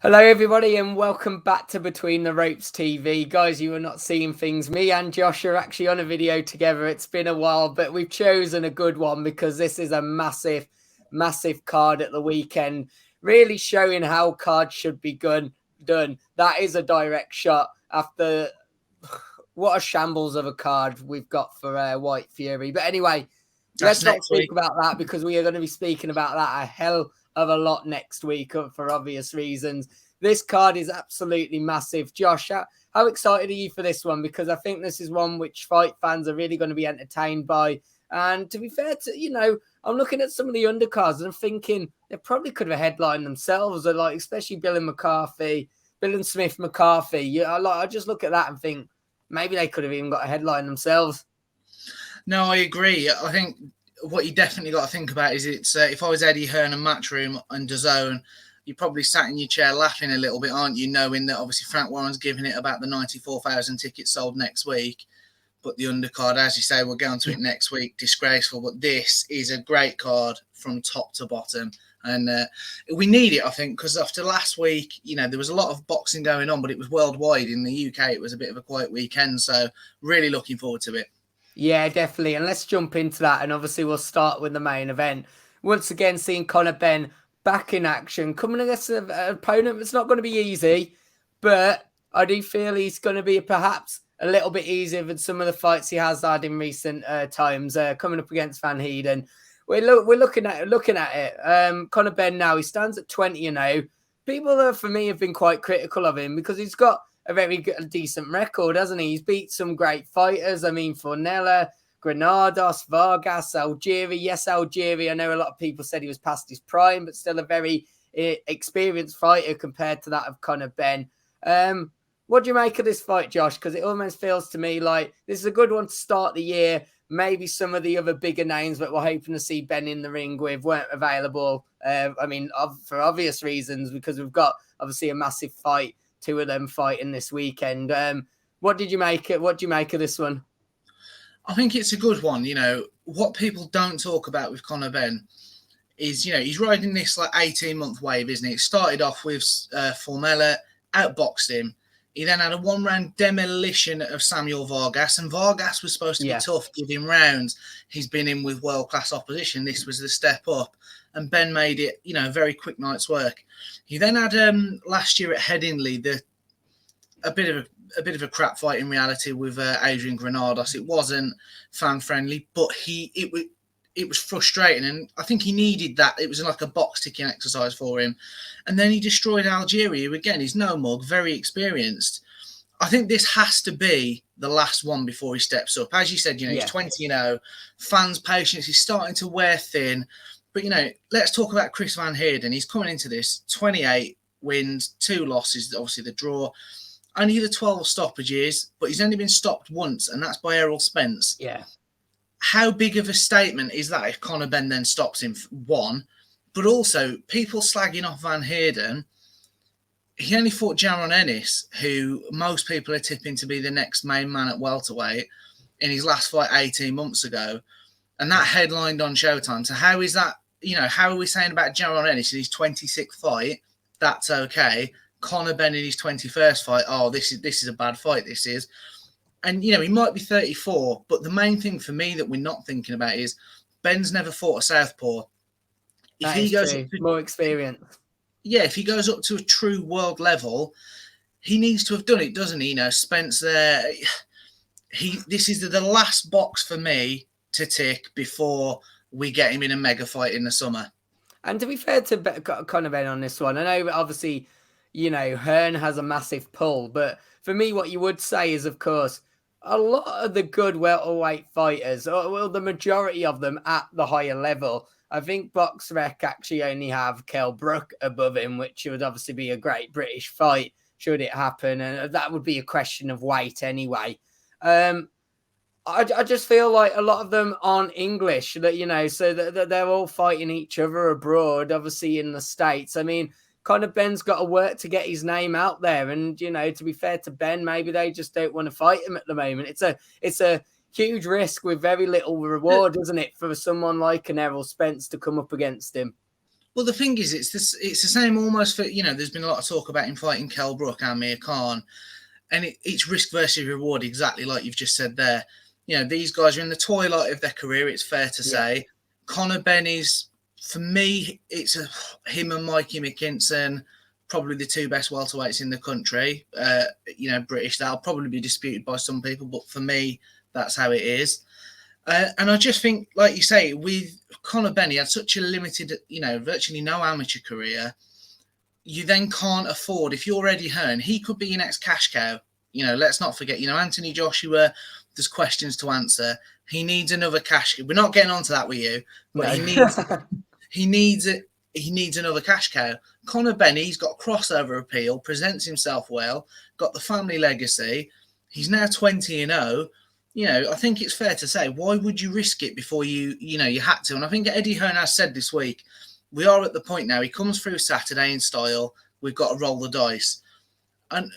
Hello, everybody, and welcome back to Between the Ropes TV. Guys, you are not seeing things. Me and Josh are actually on a video together. It's been a while, but we've chosen a good one because this is a massive, massive card at the weekend, really showing how cards should be done. That is a direct shot after what a shambles of a card we've got for White Fury. But anyway, let's not speak about that because we are going to be speaking about that a hell of a lot next week for obvious reasons. This card is absolutely massive. Josh, how excited are you for this one? Because I think this is one which fight fans are really going to be entertained by. And to be fair to, I'm looking at some of the undercards and I'm thinking they probably could have headlined themselves, or like especially billam-smith McCarthy. I just look at that and think maybe they could have even got a headline themselves. No, I agree. I think what you definitely got to think about is it's if I was Eddie Hearn and Matchroom and DAZN, you probably sat in your chair laughing a little bit, aren't you? Knowing that obviously Frank Warren's giving it about the 94,000 tickets sold next week. But the undercard, as you say, we'll get onto it next week, disgraceful. But this is a great card from top to bottom. And we need it, I think, because after last week, there was a lot of boxing going on, but it was worldwide. In the UK, it was a bit of a quiet weekend. So really looking forward to it. Yeah, definitely. And let's jump into that. And obviously, we'll start with the main event. Once again, seeing Conor Benn back in action, coming against an opponent that's not going to be easy, but I do feel he's going to be perhaps a little bit easier than some of the fights he has had in recent times. Coming up against Van Heerden, we're looking at it. Conor Benn now, he stands at 20-0. People, for me, have been quite critical of him because he's got a very decent record, hasn't he? He's beat some great fighters. I mean, Fornella, Granados, Vargas, Algieri. Yes, Algieri. I know a lot of people said he was past his prime, but still a very experienced fighter compared to that of Conor Benn. What do you make of this fight, Josh? Because it almost feels to me like this is a good one to start the year. Maybe some of the other bigger names that we're hoping to see Benn in the ring with weren't available. For obvious reasons, because we've got obviously a massive fight. Two of them fighting this weekend. What do you make of this one? I think it's a good one. What people don't talk about with Conor Benn is, he's riding this like 18-month wave, isn't he? It started off with Fornella, outboxed him. He then had a one-round demolition of Samuel Vargas, and Vargas was supposed to be tough, give him rounds. He's been in with world-class opposition. This was the step up, and Benn made it, a very quick night's work. He then had last year at Headingley a bit of a crap fight in reality with Adrian Granados. It wasn't fan-friendly, but it was frustrating, and I think he needed that. It was like a box-ticking exercise for him. And then he destroyed Algeria, who, again, he's no mug, very experienced. I think this has to be the last one before he steps up. As you said, he's 20-0. Fans' patience is starting to wear thin. But, let's talk about Chris Van Heerden. He's coming into this 28 wins, 2 losses, obviously the draw. Only the 12 stoppages, but he's only been stopped once, and that's by Errol Spence. Yeah. How big of a statement is that if Conor Benn then stops him, one? But also, people slagging off Van Heerden. He only fought Jaron Ennis, who most people are tipping to be the next main man at welterweight, in his last fight 18 months ago. And that headlined on Showtime. So how is that, how are we saying about Jaron Ennis in his 26th fight? That's okay. Conor Benn in his 21st fight, this is a bad fight, this is. And, he might be 34, but the main thing for me that we're not thinking about is Ben's never fought a southpaw. If he goes up to more experience. Yeah, if he goes up to a true world level, he needs to have done it, doesn't he? Spence there. This is the last box for me to tick before we get him in a mega fight in the summer. And to be fair to Conor Benn on this one, I know obviously, Hearn has a massive pull, but for me, what you would say is, of course, a lot of the good welterweight fighters, or the majority of them at the higher level, I think BoxRec actually only have Kell Brook above him, which would obviously be a great British fight should it happen. And that would be a question of weight anyway. I just feel like a lot of them aren't English, so that they're all fighting each other abroad, obviously in the States. I mean, Conor Benn's got to work to get his name out there. And, to be fair to Benn, maybe they just don't want to fight him at the moment. It's a huge risk with very little reward, isn't it, for someone like an Errol Spence to come up against him? Well, the thing is, it's the same almost for, there's been a lot of talk about him fighting Kell Brook and Amir Khan, and it's risk versus reward, exactly like you've just said there. These guys are in the twilight of their career, it's fair to say. Conor Benn is, for me, it's him and Mikey McKinson, probably the two best welterweights in the country. British, that'll probably be disputed by some people, but for me, that's how it is. And I just think, like you say, with Conor Benn, he had such a limited, virtually no amateur career. You then can't afford, if you're Eddie Hearn, he could be your next cash cow. Let's not forget, Anthony Joshua, there's questions to answer. He needs another cash. We're not getting onto that with you, but no. he needs another cash cow. Conor Benn, he's got crossover appeal, presents himself well, got the family legacy. He's now 20-0. I think it's fair to say, why would you risk it before you had to? And I think Eddie Hearn has said this week, we are at the point now, he comes through Saturday in style, we've got to roll the dice. And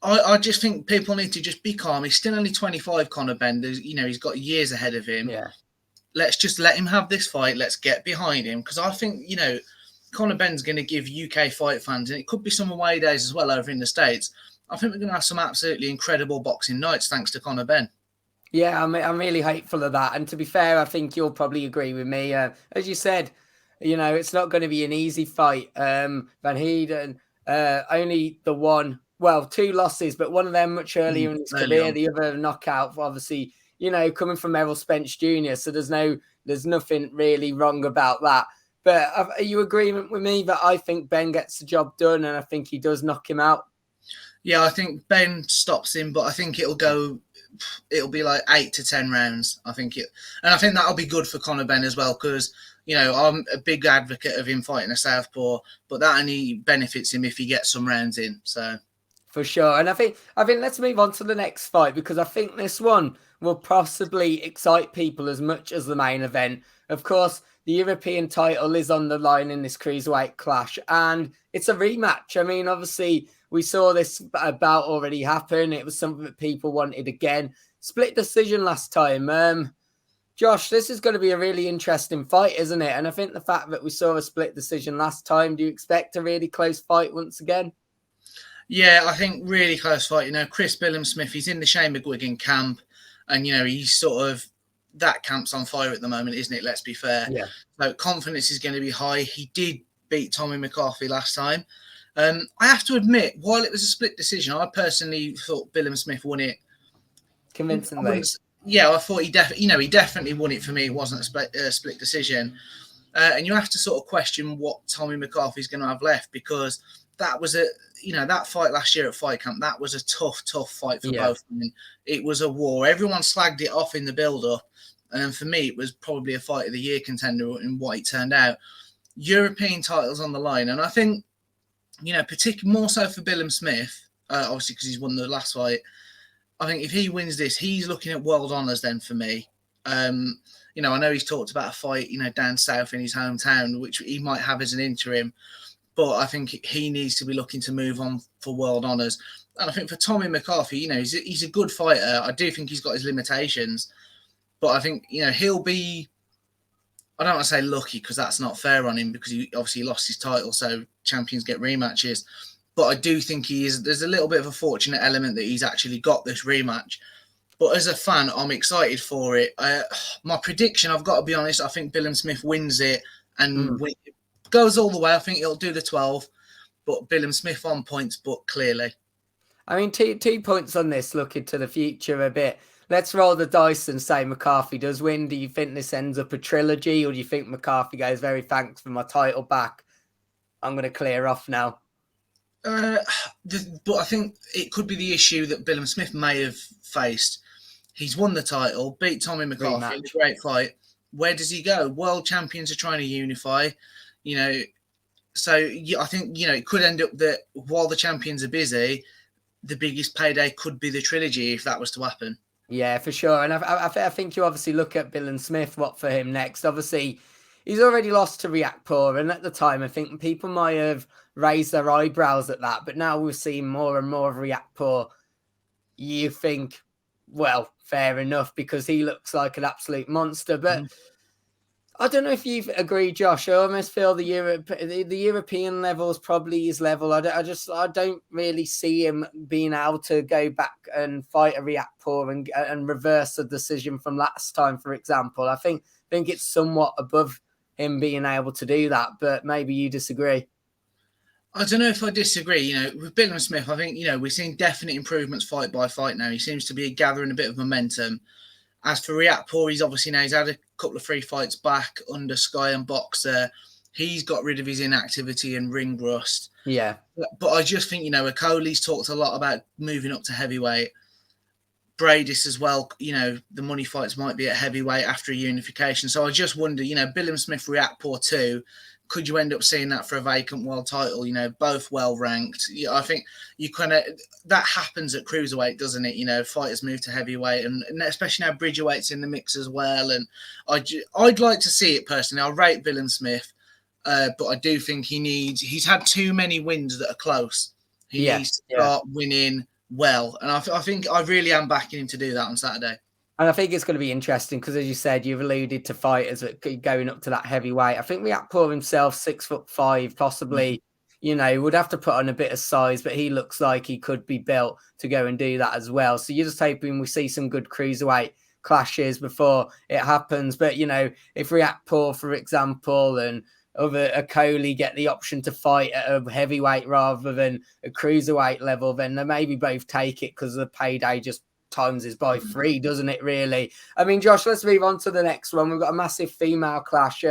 I just think people need to just be calm. He's still only 25, Conor Benn. He's got years ahead of him. Yeah. Let's just let him have this fight. Let's get behind him. Because I think, Conor Benn's going to give UK fight fans, and it could be some away days as well over in the States, I think we're going to have some absolutely incredible boxing nights thanks to Conor Benn. Yeah, I'm really hopeful of that. And to be fair, I think you'll probably agree with me. As you said, it's not going to be an easy fight. Van Heerden, only two losses, but one of them much earlier in his career, the other knockout, obviously, coming from Errol Spence Jr. So there's nothing really wrong about that. But are you agreement with me that I think Benn gets the job done, and I think he does knock him out? Yeah, I think Benn stops him, but I think it'll be like 8 to 10 rounds. I think that'll be good for Conor Benn as well, because I'm a big advocate of him fighting a southpaw, but that only benefits him if he gets some rounds in. So for sure. And I think let's move on to the next fight, because I think this one will possibly excite people as much as the main event. Of course, the European title is on the line in this cruiserweight clash, and it's a rematch. I mean, obviously, we saw this bout already happen. It was something that people wanted again. Split decision last time. Josh, this is going to be a really interesting fight, isn't it? And I think the fact that we saw a split decision last time, do you expect a really close fight once again? Yeah, I think really close fight. Chris billam-smith, he's in the Shane McGuigan camp, and, he's sort of, that camp's on fire at the moment, isn't it? Let's be fair. Yeah. So confidence is going to be high. He did beat Tommy McCarthy last time. I have to admit, while it was a split decision, I personally thought billam-smith won it convincingly. I thought he definitely won it for me. It wasn't a split decision. And you have to sort of question what Tommy McCarthy's going to have left, because that was that fight last year at Fight Camp, that was a tough fight for both of them. It was a war. Everyone slagged it off in the build-up. And then for me, it was probably a fight of the year contender in what it turned out. European titles on the line. And I think, particularly more so for billam-smith, obviously because he's won the last fight. I think if he wins this, he's looking at world honours then for me. I know he's talked about a fight, down south in his hometown, which he might have as an interim. But I think he needs to be looking to move on for world honours. And I think for Tommy McCarthy, he's a good fighter. I do think he's got his limitations. But I think, he'll be, I don't want to say lucky, because that's not fair on him, because he obviously lost his title, so champions get rematches. But I do think there's a little bit of a fortunate element that he's actually got this rematch. But as a fan, I'm excited for it. My prediction, I've got to be honest, I think billam-smith wins it and goes all the way. I think he'll do the 12, but billam-smith on points, but clearly. I mean, 2 points on this, looking to the future a bit. Let's roll the dice and say McCarthy does win. Do you think this ends up a trilogy, or do you think McCarthy goes, very thanks for my title back, I'm going to clear off now? But I think it could be the issue that billam-smith may have faced. He's won the title, beat Tommy McCarthy in a great fight. Where does he go? World champions are trying to unify, So I think, it could end up that while the champions are busy, the biggest payday could be the trilogy if that was to happen. Yeah, for sure. And I think you obviously look at billam-smith, what for him next. Obviously, he's already lost to Riakporhe, and at the time, I think people might have raised their eyebrows at that. But now we're seeing more and more of Riakporhe. You think, well, fair enough, because he looks like an absolute monster. But I don't know if you agree, Josh. I almost feel the European level is probably his level. I don't really see him being able to go back and fight a Riakporhe and reverse the decision from last time, for example. I think it's somewhat above him being able to do that, but maybe you disagree. I don't know if I disagree. With billam-smith, I think, we're seeing definite improvements fight by fight now. He seems to be gathering a bit of momentum. As for Riakporhe, he's had a couple of free fights back under Sky and Boxer. He's got rid of his inactivity and ring rust. Yeah. But I just think, Okoli's talked a lot about moving up to heavyweight. Bradis as well, the money fights might be at heavyweight after a unification. So I just wonder, billam-smith, Riakporhe too, could you end up seeing that for a vacant world title? Both well ranked. I think you that happens at cruiserweight, doesn't it? Fighters move to heavyweight, and especially now Bridgerweight's in the mix as well. And I'd like to see it personally. I rate billam-smith, but I do think he's had too many wins that are close. He needs to start winning well, and I think I really am backing him to do that on Saturday. And I think it's going to be interesting because, as you said, you've alluded to fighters going up to that heavyweight. I think Riakporhe himself, 6'5", possibly, would have to put on a bit of size, but he looks like he could be built to go and do that as well. So you're just hoping we see some good cruiserweight clashes before it happens. But, if Riakporhe, for example, and other Okoli get the option to fight at a heavyweight rather than a cruiserweight level, then they maybe both take it because the payday just times is by 3, doesn't it, really? I mean, Josh, let's move on to the next one. We've got a massive female clash.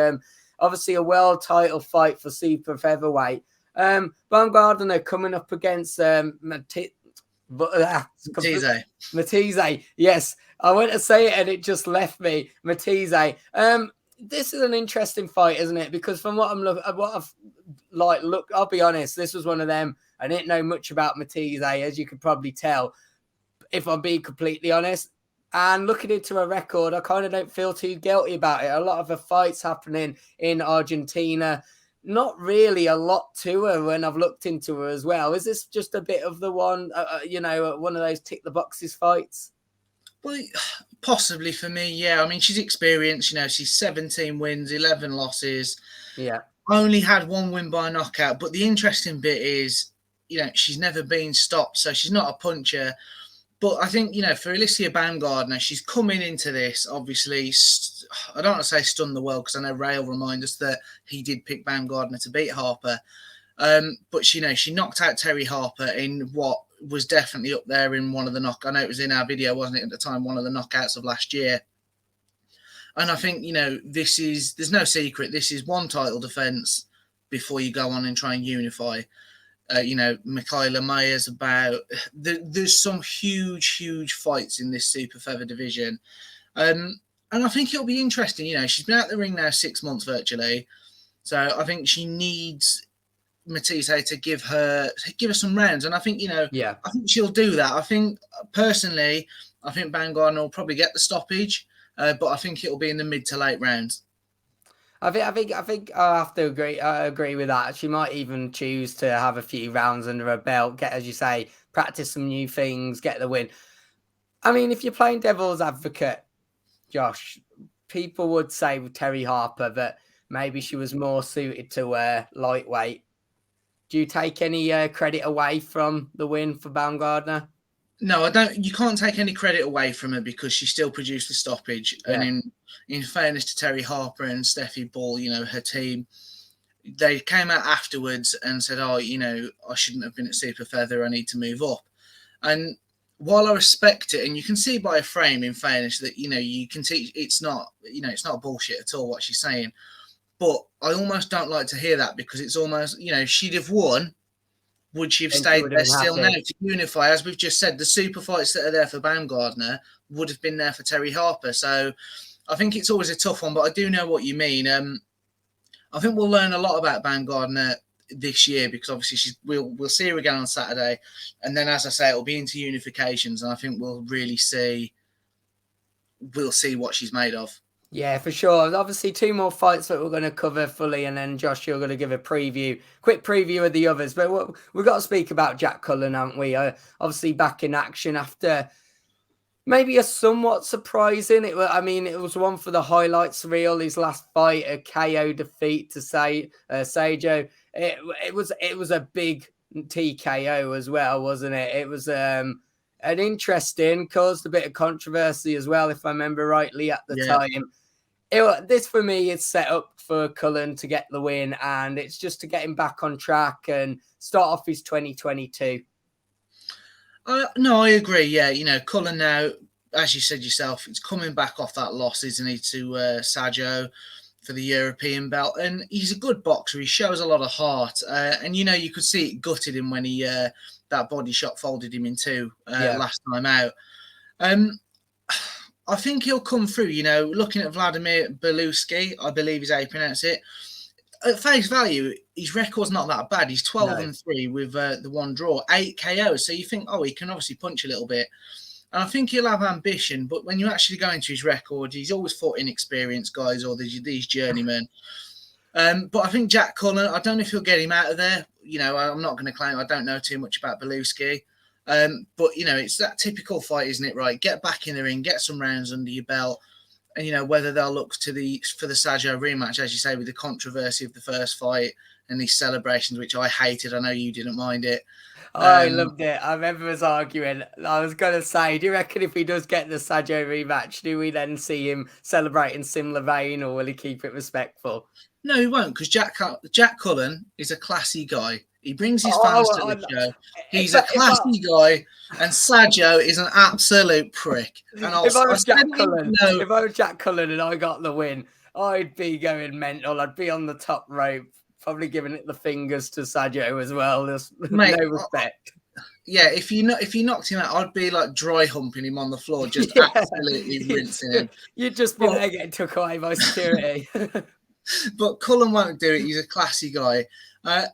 Obviously a world title fight for super featherweight. Baumgardner coming up against Matias. Yes, I went to say it and it just left me. Matias. This is an interesting fight, isn't it? Because from what I'll be honest, this was one of them. I didn't know much about Matias, as you could probably tell, if I'm being completely honest. And looking into her record, I kind of don't feel too guilty about it. A lot of the fights happening in Argentina, not really a lot to her when I've looked into her as well. Is this just a bit of the one, one of those tick the boxes fights? Well, possibly for me, yeah. I mean, she's experienced. She's 17 wins, 11 losses. Yeah. Only had 1 win by knockout. But the interesting bit is, she's never been stopped. So she's not a puncher. But I think, for Alicia Baumgardner, she's coming into this, obviously, I don't want to say stun the world, because I know Ray will remind us that he did pick Baumgardner to beat Harper. But, she knocked out Terry Harper in what was definitely up there in one of the I know it was in our video, wasn't it, at the time, one of the knockouts of last year. And I think, there's no secret. This is one title defense before you go on and try and unify. Michaela Myers about. There's some huge fights in this super feather division. And I think it'll be interesting. She's been out the ring now 6 months virtually. So I think she needs Matias to give her some rounds. And I think, I think she'll do that. I think personally, Baumgardner will probably get the stoppage, but I think it'll be in the mid to late rounds. I think I have to agree. I agree with that. She might even choose to have a few rounds under her belt, get, as you say, practice some new things, get the win. I mean, if you're playing devil's advocate, Josh, people would say with Terry Harper that maybe she was more suited to lightweight. Do you take any credit away from the win for Baumgardner? No, I don't. You can't take any credit away from her because she still produced the stoppage. Yeah. And in fairness to Terry Harper and Steffi Ball, her team, they came out afterwards and said, I shouldn't have been at super feather. I need to move up. And while I respect it, and you can see by a frame, in fairness, that, you can see it's not bullshit at all what she's saying. But I almost don't like to hear that because it's almost, she'd have won. Would she have stayed there still now to unify? As we've just said, the super fights that are there for Baumgardner would have been there for Terry Harper. So I think it's always a tough one, but I do know what you mean. I think we'll learn a lot about Baumgardner this year because obviously we'll see her again on Saturday. And then, as I say, it'll be into unifications. And I think we'll see what she's made of. Yeah, for sure. Obviously, 2 more fights that we're going to cover fully, and then Josh, you're going to give a quick preview of the others. But we've got to speak about Jack Cullen, haven't we? Obviously, back in action after Maybe a somewhat surprising. I mean, it was one for the highlights reel. His last fight, a KO defeat to Seijo. It was a big TKO as well, wasn't it? It was an interesting, caused a bit of controversy as well, if I remember rightly at the time. This for me is set up for Cullen to get the win, and it's just to get him back on track and start off his 2022. No, I agree. Yeah, Cullen now, as you said yourself, it's coming back off that loss, isn't he, to Sajo for the European belt. And he's a good boxer. He shows a lot of heart. And, you could see it gutted him when he that body shot folded him in two last time out. I think he'll come through, looking at Vladimir Puluski, I believe is how you pronounce it. At face value, his record's not that bad. He's 12-3 with the one draw, 8 KOs. So you think, he can obviously punch a little bit. And I think he'll have ambition. But when you actually go into his record, he's always fought inexperienced guys or these journeymen. But I think Jack Cullen, I don't know if he'll get him out of there. I'm not going to claim I don't know too much about Puluski. But, it's that typical fight, isn't it, right? Get back in the ring, get some rounds under your belt. And, whether they'll look for the Sajo rematch, as you say, with the controversy of the first fight and these celebrations, which I hated. I know you didn't mind it. I loved it. I remember us arguing. I was going to say, do you reckon if he does get the Sajo rematch, do we then see him celebrate in similar vein, or will he keep it respectful? No, he won't, because Jack Cullen is a classy guy. He brings his fans to the show. He's a classy guy, and Sajo is an absolute prick. And if I was Jack Cullen and I got the win, I'd be going mental. I'd be on the top rope, probably giving it the fingers to Sajo as well. There's no respect. If you knocked him out, I'd be like dry humping him on the floor, just absolutely rinsing him. You'd just be there getting took away by security. But Cullen won't do it. He's a classy guy. A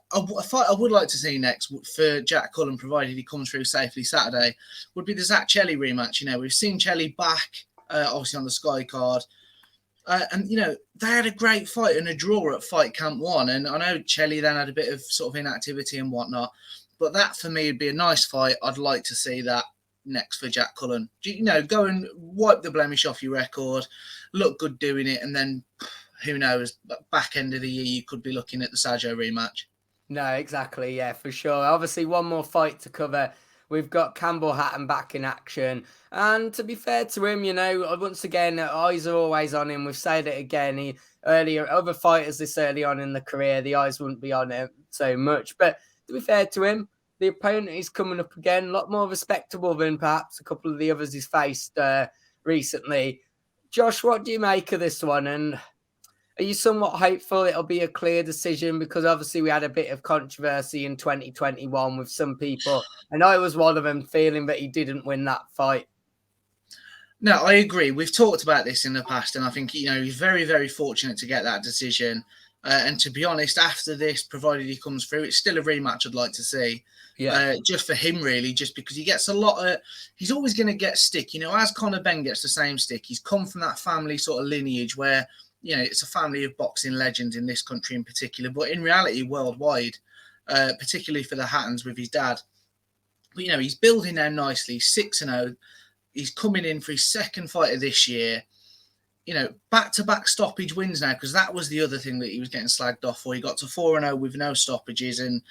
fight I would like to see next for Jack Cullen, provided he comes through safely Saturday, would be the Zach Chelly rematch. We've seen Chelly back, obviously on the Sky card. And, they had a great fight and a draw at Fight Camp 1. And I know Chelly then had a bit of sort of inactivity and whatnot. But that, for me, would be a nice fight. I'd like to see that next for Jack Cullen. Go and wipe the blemish off your record, look good doing it, and then... who knows, back end of the year, you could be looking at the Sajo rematch. No, exactly. Yeah, for sure. Obviously, one more fight to cover. We've got Campbell Hatton back in action. And to be fair to him, once again, eyes are always on him. We've said it again. Other fighters this early on in the career, the eyes wouldn't be on him so much. But to be fair to him, the opponent is coming up again, a lot more respectable than perhaps a couple of the others he's faced recently. Josh, what do you make of this one? And are you somewhat hopeful it'll be a clear decision? Because obviously we had a bit of controversy in 2021 with some people, and I was one of them, feeling that he didn't win that fight. No, I agree. We've talked about this in the past, and I think, he's very, very fortunate to get that decision. And to be honest, after this, provided he comes through, it's still a rematch I'd like to see. Yeah. Just for him, really, just because he gets a lot of... He's always going to get stick. As Conor Benn gets the same stick, he's come from that family sort of lineage where... it's a family of boxing legends in this country in particular, but in reality, worldwide, particularly for the Hattons with his dad. But, he's building now nicely, 6-0. He's coming in for his second fight of this year. Back-to-back stoppage wins now, because that was the other thing that he was getting slagged off for. He got to 4-0 with no stoppages. And,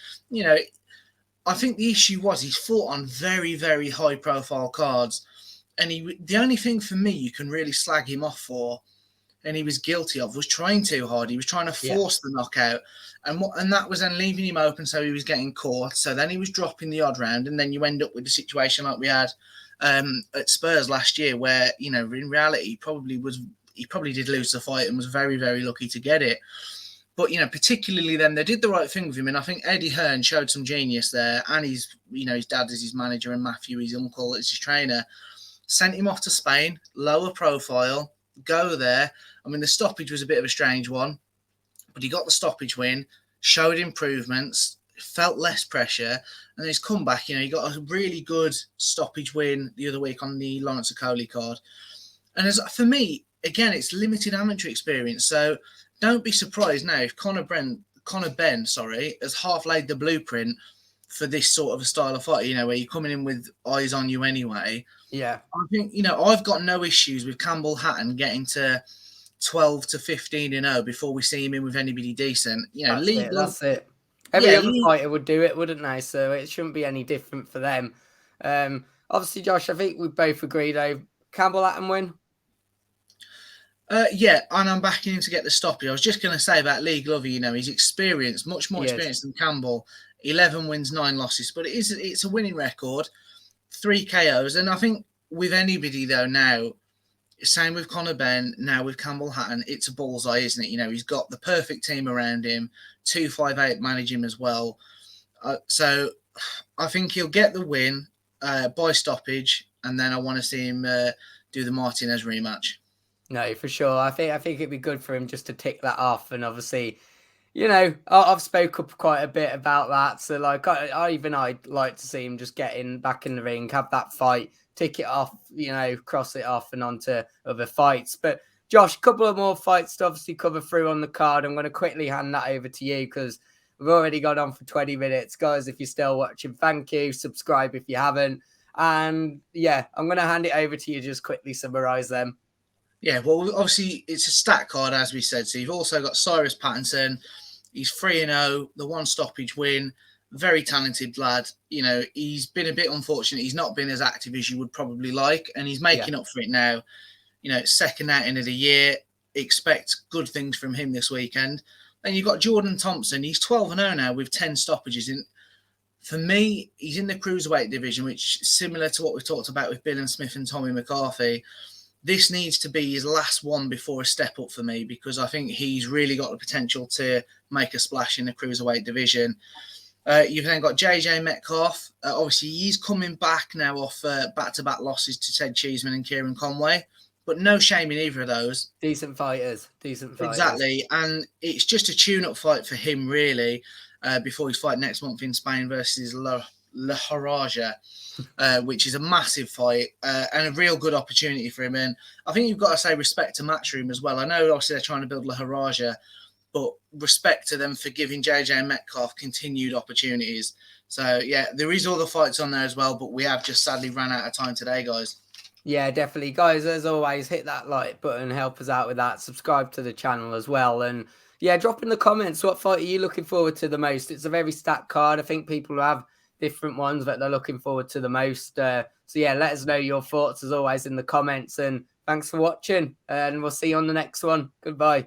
I think the issue was he's fought on very, very high-profile cards. And the only thing for me you can really slag him off for, and he was guilty of, was trying too hard. He was trying to force the knockout. And that was then leaving him open, so he was getting caught. So then he was dropping the odd round, and then you end up with a situation like we had at Spurs last year where, in reality, he probably did lose the fight and was very, very lucky to get it. But, particularly then, they did the right thing with him. And I think Eddie Hearn showed some genius there. And his dad is his manager, and Matthew, his uncle, is his trainer. Sent him off to Spain, lower profile, go there. I mean, the stoppage was a bit of a strange one, but he got the stoppage win, showed improvements, felt less pressure, and he's come back. He got a really good stoppage win the other week on the Lawrence Okoli card. And for me, again, it's limited amateur experience, so don't be surprised now if Conor Benn, has half laid the blueprint for this sort of a style of fight, where you're coming in with eyes on you anyway. Yeah. I think, I've got no issues with Campbell Hatton getting to 12 to 15-0 before we see him in with anybody decent. That's it. Every other fighter would do it, wouldn't they? So it shouldn't be any different for them. Obviously, Josh, I think we both agreed Campbell Hatton win. Yeah, and I'm backing him to get the stoppage. I was just going to say about Lee Glover, he's experienced, much more experienced than Campbell. 11 wins, 9 losses, but it's a winning record, 3 KOs. And I think with anybody, though, now, same with Conor Benn, now with Campbell Hatton, it's a bullseye, isn't it? He's got the perfect team around him, 258 manage him as well. So I think he'll get the win by stoppage, and then I want to see him do the Martinez rematch. No, for sure. I think it'd be good for him just to tick that off. And obviously, I've spoke up quite a bit about that. So I'd like to see him just get back in the ring, have that fight, tick it off, cross it off and onto other fights. But Josh, a couple of more fights to obviously cover through on the card. I'm going to quickly hand that over to you because we've already gone on for 20 minutes. Guys, if you're still watching, thank you. Subscribe if you haven't. And yeah, I'm going to hand it over to you. Just quickly summarize them. Yeah, well, obviously, it's a stat card, as we said. So you've also got Cyrus Pattinson. He's 3-0, the 1 stoppage win. Very talented lad. He's been a bit unfortunate. He's not been as active as you would probably like, and he's making up for it now. Second outing of the year. Expect good things from him this weekend. Then you've got Jordan Thompson. He's 12-0 now with 10 stoppages. For me, he's in the cruiserweight division, which is similar to what we talked about with billam-smith and Tommy McCarthy. This needs to be his last one before a step up for me because I think he's really got the potential to make a splash in the cruiserweight division. You've then got JJ Metcalf. Obviously, he's coming back now off back-to-back losses to Ted Cheeseman and Kieran Conway, but no shame in either of those. Decent fighters. Exactly, and it's just a tune-up fight for him, really, before his fight next month in Spain versus La Haraja. Which is a massive fight and a real good opportunity for him. And I think you've got to say respect to Matchroom as well. I know obviously they're trying to build La Haraja, but respect to them for giving JJ Metcalf continued opportunities. So, yeah, there is all the fights on there as well, but we have just sadly ran out of time today, guys. Yeah, definitely. Guys, as always, hit that like button, help us out with that. Subscribe to the channel as well. And, yeah, drop in the comments what fight are you looking forward to the most. It's a very stacked card. I think people have different ones that they're looking forward to the most. So yeah, let us know your thoughts as always in the comments. And thanks for watching. And we'll see you on the next one. Goodbye.